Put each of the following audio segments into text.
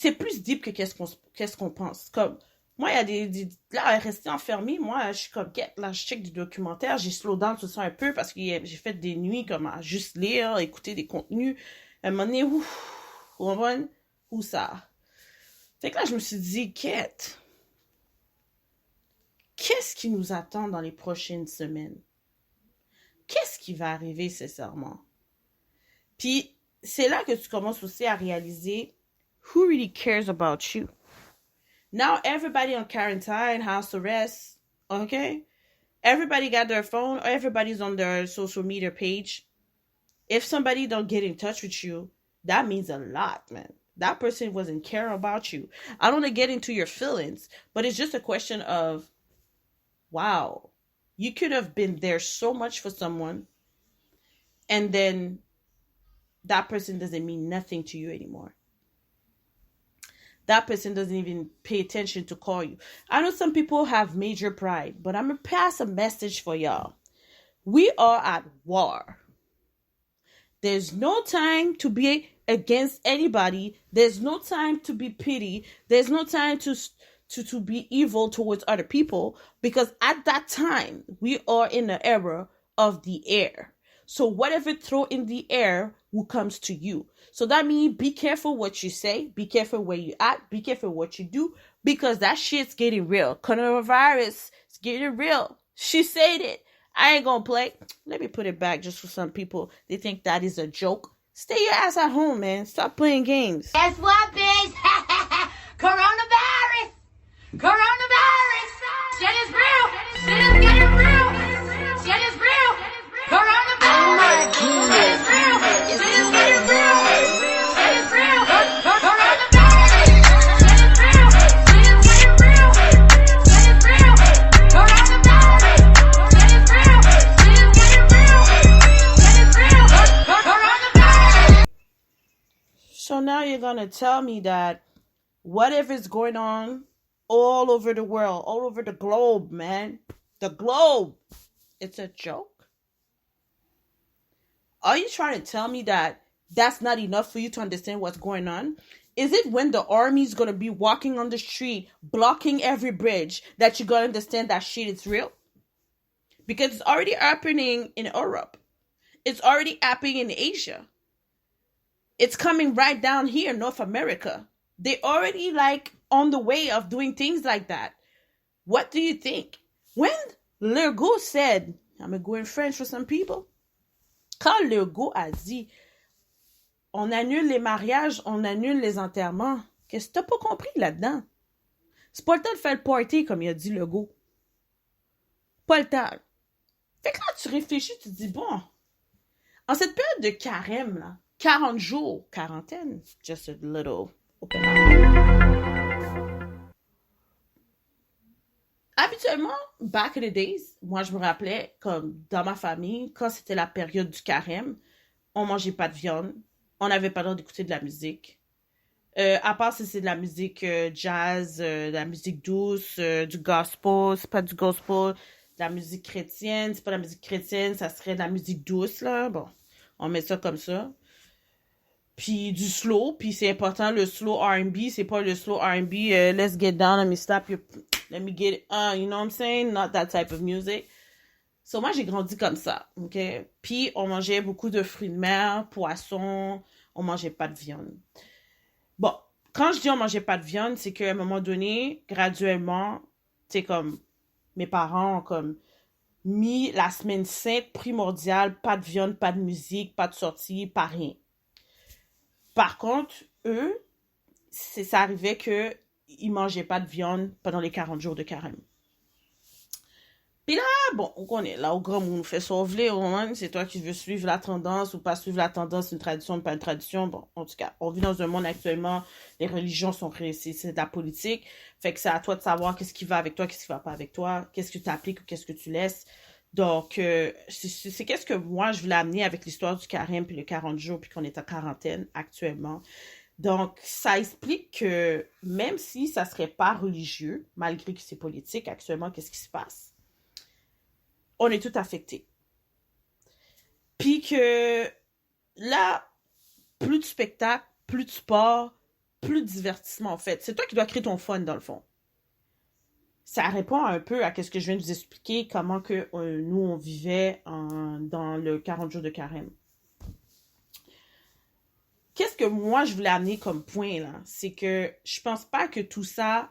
c'est plus deep que qu'est-ce qu'on pense. Comme, moi, il y a là, rester enfermée, moi, je suis comme, quête, là, je check du documentaire, j'ai slow down tout ça un peu parce que j'ai fait des nuits comme à juste lire, écouter des contenus. À un moment donné, où ça? Fait que là, je me suis dit, quête, qu'est-ce qui nous attend dans les prochaines semaines? Qu'est-ce qui va arriver, sincèrement? Puis, c'est là que tu commences aussi à réaliser who really cares about you. Now, everybody on quarantine, house arrest, okay? Everybody got their phone, everybody's on their social media page. If somebody don't get in touch with you, that means a lot, man. That person wasn't care about you. I don't want to get into your feelings, but it's just a question of, wow, you could have been there so much for someone, and then that person doesn't mean nothing to you anymore. That person doesn't even pay attention to call you. I know some people have major pride, but I'm going to pass a message for y'all. We are at war. There's no time to be against anybody. There's no time to be pity. There's no time to be evil towards other people, because at that time, we are in the era of the air. So whatever throw in the air will comes to you. So that means be careful what you say, be careful where you at, be careful what you do, because that shit's getting real. Coronavirus is getting real. She said it. I ain't gonna play. Let me put it back just for some people. They think that is a joke. Stay your ass at home, man. Stop playing games. Guess what, bitch? Coronavirus! Coronavirus! Shit is real! Shit is getting real! Shit is real! Coronavirus! Shit is real! Shit is getting real! Shit is real! Coronavirus! Shit is real! Shit is getting real! Shit is real! Coronavirus! Shit is real! Shit is getting real! Shit is real! Coronavirus! So now you're gonna tell me that whatever's going on all over the world, all over the globe, man, the globe, it's a joke? Are you trying to tell me that that's not enough for you to understand what's going on? Is it when the army's gonna be walking on the street, blocking every bridge, that you're gonna understand that shit is real? Because it's already happening in Europe. It's already happening in Asia. It's coming right down here in North America. They already like on the way of doing things like that. What do you think? When Legault said, I'm going to go in French for some people. Quand Legault a dit, on annule les mariages, on annule les enterrements, qu'est-ce que t'as pas compris là-dedans? C'est pas le temps de faire le party, comme il a dit Legault. Pas le temps. Fait que là, tu réfléchis, tu te dis, bon, en cette période de carême, là, 40 jours, quarantaine, just a little open up. Habituellement, back in the days, moi je me rappelais, comme dans ma famille, quand c'était la période du carême, on mangeait pas de viande, on n'avait pas le droit d'écouter de la musique. À part si c'est de la musique jazz, de la musique douce, du gospel, c'est pas du gospel, de la musique chrétienne, c'est pas de la musique chrétienne, ça serait de la musique douce, là. Bon, on met ça comme ça. Puis du slow, puis c'est important, le slow R&B, c'est pas le slow R&B, let's get down, let me stop your, let me get it, you know what I'm saying? Not that type of music. So moi, j'ai grandi comme ça, ok? Puis on mangeait beaucoup de fruits de mer, poissons, on mangeait pas de viande. Bon, quand je dis on mangeait pas de viande, c'est qu'à un moment donné, graduellement, tu sais, comme, mes parents ont comme mis la semaine sainte primordiale, pas de viande, pas de musique, pas de sortie, pas rien. Par contre, eux, ça arrivait qu'ils ne mangeaient pas de viande pendant les 40 jours de carême. Puis là, bon, on connaît, là, au grand, on nous fait sauver, c'est toi qui veux suivre la tendance ou pas suivre la tendance, une tradition, pas une tradition. Bon, en tout cas, on vit dans un monde actuellement, les religions sont réussies, c'est de la politique. Fait que c'est à toi de savoir qu'est-ce qui va avec toi, qu'est-ce qui va pas avec toi, qu'est-ce que tu appliques ou qu'est-ce que tu laisses. Donc, c'est qu'est-ce que moi, je voulais amener avec l'histoire du carême, puis les 40 jours, puis qu'on est en quarantaine actuellement. Donc, ça explique que même si ça serait pas religieux, malgré que c'est politique, actuellement, qu'est-ce qui se passe? On est tout affecté. Puis que là, plus de spectacles, plus de sport, plus de divertissement, en fait. C'est toi qui dois créer ton fun, dans le fond. Ça répond un peu à ce que je viens de vous expliquer, comment que nous, on vivait dans le 40 jours de carême. Qu'est-ce que moi, je voulais amener comme point, là? C'est que je pense pas que tout ça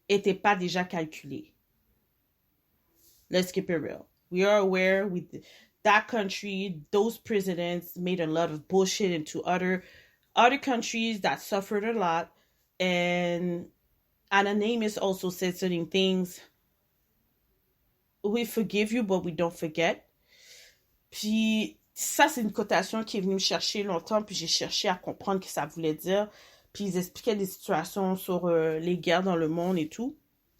était pas déjà calculé. Let's keep it real. We are aware that country, those presidents made a lot of bullshit into other countries that suffered a lot. And Anonymous also said certain things. We forgive you, but we don't forget. Puis ça, c'est une cotation qui est venue me chercher longtemps, puis j'ai cherché à comprendre ce que ça voulait dire. Puis ils expliquaient des situations sur les guerres dans le monde et tout.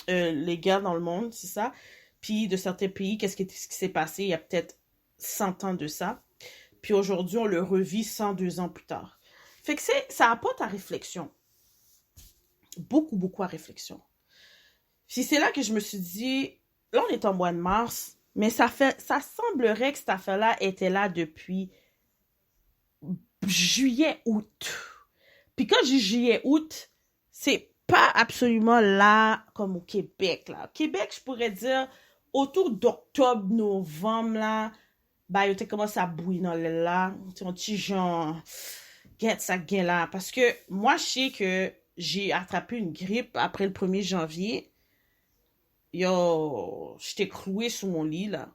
Les guerres dans le monde, c'est ça. Puis de certains pays, ce qui s'est passé il y a peut-être 100 ans de ça. Puis aujourd'hui, on le revit 102 ans plus tard. Fait que ça apporte à réflexion. Beaucoup, beaucoup à réflexion. Puis c'est là que je me suis dit, là, on est en mois de mars, mais ça semblerait que cette affaire-là était là depuis juillet, août. Puis quand je dis juillet, août, c'est pas absolument là comme au Québec, là. Au Québec, je pourrais dire, autour d'octobre, novembre, là, bah, il commencé à bouillir dans le là. Un petit genre, get ça gain là. Parce que moi, je sais que j'ai attrapé une grippe après le 1er janvier. Yo, j'étais clouée sur mon lit, là.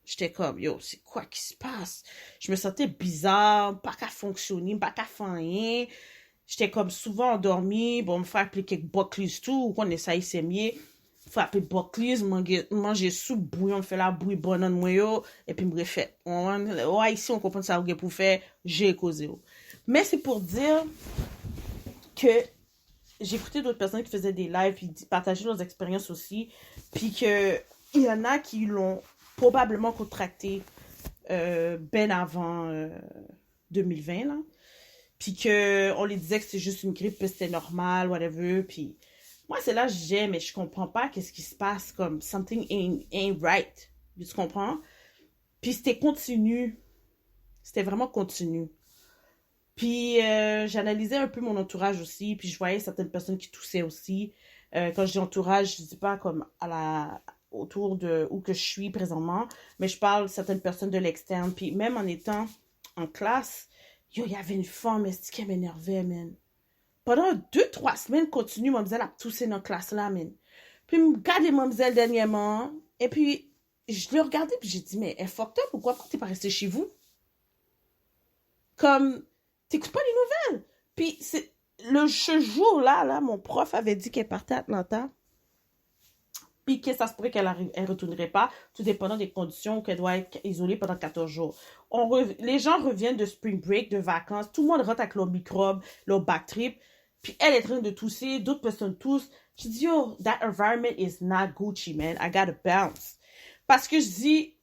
J'étais comme, yo, c'est quoi qui se passe? Je me sentais bizarre, pas qu'à fonctionner, pas qu'à faire rien. J'étais comme souvent endormie. Bon, me faire appliquer Buckley's tout, ou qu'on essaye c'est mieux. Faut appeler Buckley's, manger soupe, bouillon, me fait la bouille bonne en moi, et puis me refait. Ouais, ici, on comprend ça, pour faire, j'ai causé. Mais c'est pour dire que j'ai écouté d'autres personnes qui faisaient des lives, puis partageaient leurs expériences aussi, puis qu'il y en a qui l'ont probablement contracté ben avant 2020, là. Puis qu'on les disait que c'était juste une grippe, puis c'était normal, whatever, puis moi, c'est là que j'ai, mais je comprends pas qu'est-ce qui se passe, comme something ain't right. Tu comprends? Puis c'était continu. C'était vraiment continu. Puis j'analysais un peu mon entourage aussi, puis je voyais certaines personnes qui toussaient aussi. Quand je dis entourage, je dis pas comme autour de où que je suis présentement, mais je parle de certaines personnes de l'externe. Puis même en étant en classe, il y avait une femme qui m'énervait, man. Pendant 2-3 semaines continues, mademoiselle a toussé dans la classe là, man. Puis je regardais mademoiselle dernièrement, et puis je l'ai regardée, puis j'ai dit, mais elle fucked up, pourquoi t'es pas restée chez vous? Comme, t'écoutes pas les nouvelles. Puis ce jour-là, mon prof avait dit qu'elle partait à Atlanta, puis que ça se pourrait qu'elle ne retournerait pas, tout dépendant des conditions, qu'elle doit être isolée pendant 14 jours. Les gens reviennent de spring break, de vacances, tout le monde rentre avec leurs microbes, leurs back trip, puis elle est en train de tousser, d'autres personnes toussent. Je dis, yo, that environment is not Gucci, man. I gotta bounce. Parce que je dis,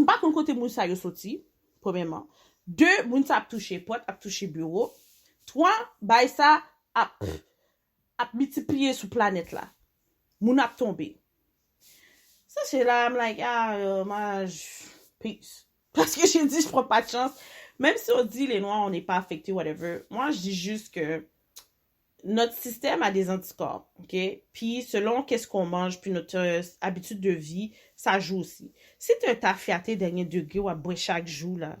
pas qu'on côté Moussa yo sorti, premièrement. 2, Moussa a touché pote, a touché bureau. 3, bah ça a multiplié sur planète là. Moun a tombé. Ça, c'est là, I'm like, peace. Parce que j'ai dit, je prends pas de chance. Même si on dit les Noirs, on n'est pas affectés, whatever. Moi, je dis juste que notre système a des anticorps, ok? Puis, selon qu'est-ce qu'on mange, puis notre habitude de vie, ça joue aussi. Si tu as fiaté dernier degré ou à boire chaque jour, là,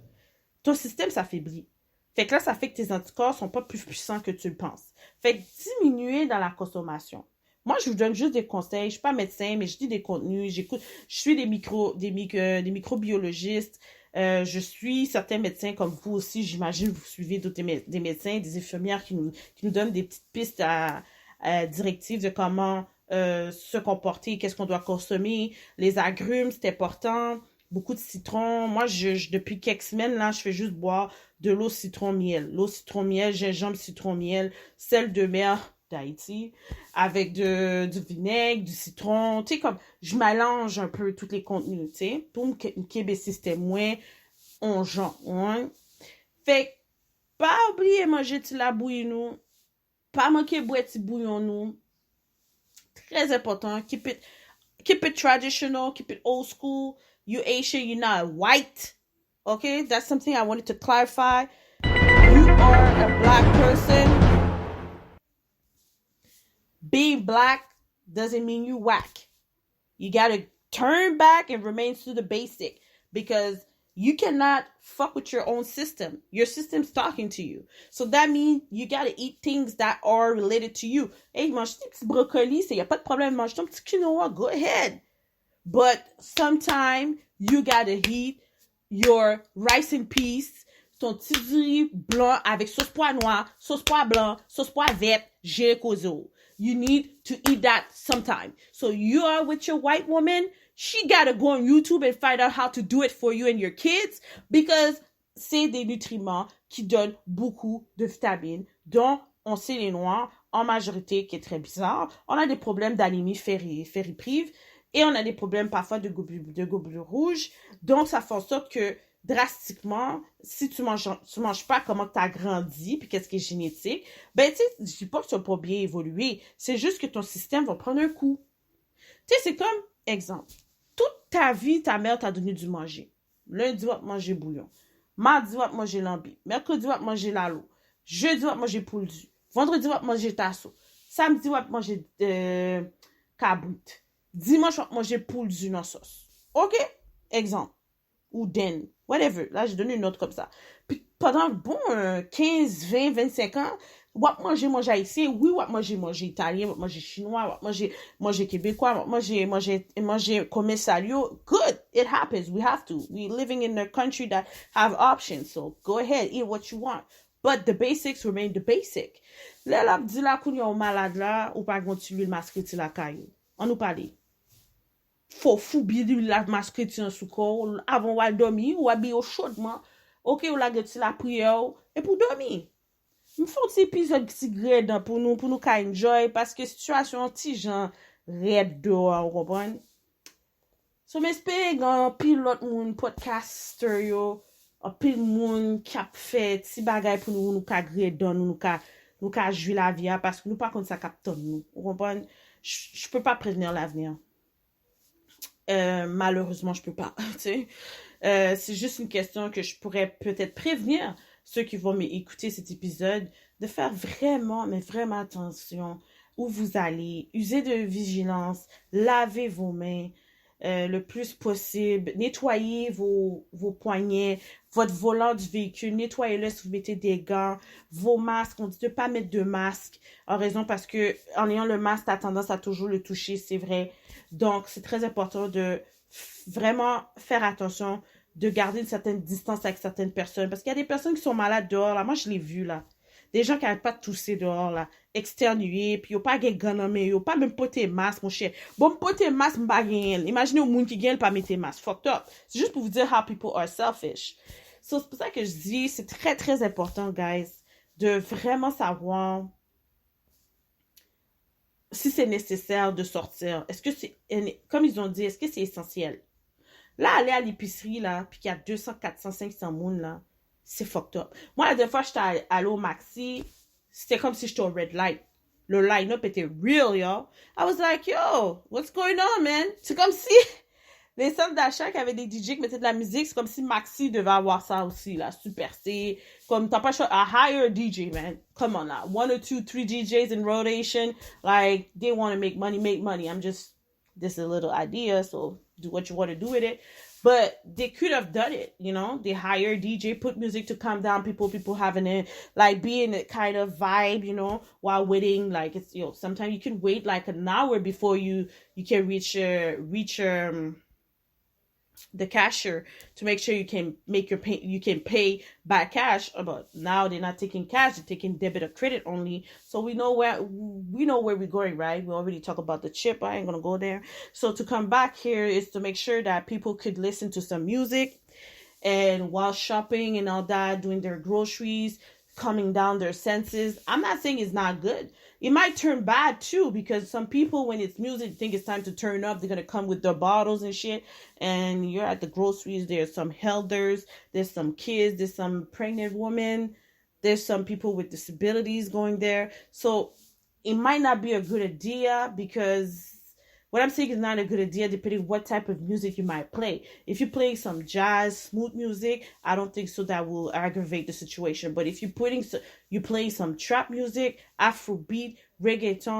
ton système s'affaiblit. Fait que là, ça fait que tes anticorps sont pas plus puissants que tu le penses. Fait que diminuer dans la consommation. Moi, je vous donne juste des conseils. Je suis pas médecin, mais je dis des contenus. J'écoute. Je suis des microbiologistes. Je suis certains médecins comme vous aussi. J'imagine vous suivez des médecins, des infirmières qui nous donnent des petites pistes directives de comment se comporter, qu'est-ce qu'on doit consommer. Les agrumes, c'est important. Beaucoup de citron. Moi, depuis quelques semaines, là, je fais juste boire de l'eau citron-miel. L'eau citron-miel, gingembre citron-miel, sel de mer d'Haïti, avec du vinaigre, du citron, tu sais, comme, je mélange un peu tous les contenus, tu sais, pour me Québec système moins ongeant, hein. Fait, pas oublier manger de la bouillie, nous, pas manquer boire de bouillon, nous, très important, keep it traditional, keep it old school, you Asian, you're not white, okay, that's something I wanted to clarify, you are a black person, Being black doesn't mean you whack. You gotta turn back and remain to the basic because you cannot fuck with your own system. Your system's talking to you. So that means you gotta eat things that are related to you. Hey, mange tes petits brocolis, y a pas de problème, mange ton petit quinoa, go ahead. But sometimes you gotta eat your rice and peas, ton petit riz blanc avec sauce pois noir, sauce pois blanc, sauce pois verte, j'ai kozo. You need to eat that sometime. So you are with your white woman, she gotta go on YouTube and find out how to do it for you and your kids because c'est des nutriments qui donnent beaucoup de vitamines, dont on sait les noirs en majorité, qui est très bizarre. On a des problèmes d'anémie ferriprive et on a des problèmes parfois de globules rouges. Donc, ça fait en sorte que drastiquement, si tu manges pas comment tu as grandi puis qu'est-ce qui est génétique, ben tu sais, je dis pas que tu vas pas bien évoluer, c'est juste que ton système va prendre un coup. Tu sais, c'est comme, exemple, toute ta vie, ta mère t'a donné du manger. Lundi, va te manger bouillon. Mardi, va te manger lambi. Mercredi, va te manger lalo. Jeudi, va te manger pouldu. Vendredi, va te manger tasso. Samedi, va te manger cabrit. Dimanche, va te manger pouldu dans sauce. OK? Exemple. Ou den, whatever. Là, j'ai donné une note comme ça. Puis pendant, 15, 20, 25 ans, wap manger haïtien, oui, wap manger italien, wap manger chinois, wap manger québécois, wap manger commercialio. Good, it happens. We have to. We living in a country that have options. So go ahead, eat what you want. But the basics remain the basic. Là, la dit la koun yon malade là, ou pas continuer le masque ti la caillou. On nous parle. Faut foubi la masque ti en sous corps avant ou dormir ou habiller chaudement. OK, ou la geti la prière et pour dormir. Me font petit épisode petit grade pour nous ka enjoy parce que situation ti jan red dehors, vous comprenez? So m'espère gan pile l'autre moun podcaster yo, a pile moun qui a fait ti bagay pour nous ka grade nous ka jouer la vie parce que nous pas contre ça capte nous. Vous comprenez? Je peux pas prévenir l'avenir. Malheureusement, je peux pas. Tu sais, c'est juste une question que je pourrais peut-être prévenir ceux qui vont m'écouter cet épisode de faire vraiment, mais vraiment attention où vous allez. Usez de vigilance, lavez vos mains le plus possible, nettoyez vos poignets, votre volant du véhicule, nettoyez-le si vous mettez des gants, vos masques, on dit de ne pas mettre de masque en raison parce que en ayant le masque, tu as tendance à toujours le toucher, c'est vrai. Donc, c'est très important de vraiment faire attention, de garder une certaine distance avec certaines personnes. Parce qu'il y a des personnes qui sont malades dehors, là. Moi, je l'ai vu, là. Des gens qui n'arrêtent pas de tousser dehors, là. Externués, puis ils n'ont pas de ganon, ils n'ont pas même poté masque, mon cher. Bon, poté masque, m'ba gagne. Imaginez au monde qui gagne pas mettre masque. Fucked up. C'est juste pour vous dire how people are selfish. So, c'est pour ça que je dis, c'est très, très important, guys, de vraiment savoir si c'est nécessaire de sortir. Est-ce que c'est, comme ils ont dit, est-ce que c'est essentiel? Là, aller à l'épicerie, là, puis qu'il y a 200, 400, 500 moun, là, c'est fucked up. Moi, la dernière fois, j'étais allé au Maxi, c'était comme si j'étais au red light. Le line-up était real, yo. I was like, yo, what's going on, man? C'est comme si les centres d'achat qui avaient des DJ qui mettaient de la musique, c'est comme si Maxi devait avoir ça aussi, là. Super C. Comme, t'as pas le choix. A hire DJ, man. Come on, now. 1 or 2, 3 DJs in rotation. Like, they want to make money. I'm just, this is a little idea, so do what you want to do with it. But they could have done it, you know? They hire a DJ, put music to calm down people having it, like, be in a kind of vibe, you know, while waiting. Like, it's, you know, sometimes you can wait like an hour before you can reach the cashier to make sure you can pay by cash. But now they're not taking cash, they're taking debit or credit only. So we know where we're going, right? We already talked about the chip. I ain't gonna go there. So to come back here is to make sure that people could listen to some music and while shopping and all that, doing their groceries, calming down their senses. I'm not saying it's not good. It might turn bad too, because some people, when it's music, think it's time to turn up. They're going to come with their bottles and shit. And you're at the groceries. There's some elders. There's some kids. There's some pregnant women. There's some people with disabilities going there. So it might not be a good idea, because what I'm saying is not a good idea depending what type of music you might play. If you play some jazz, smooth music, I don't think so that will aggravate the situation. But if you play some trap music, Afrobeat, reggaeton,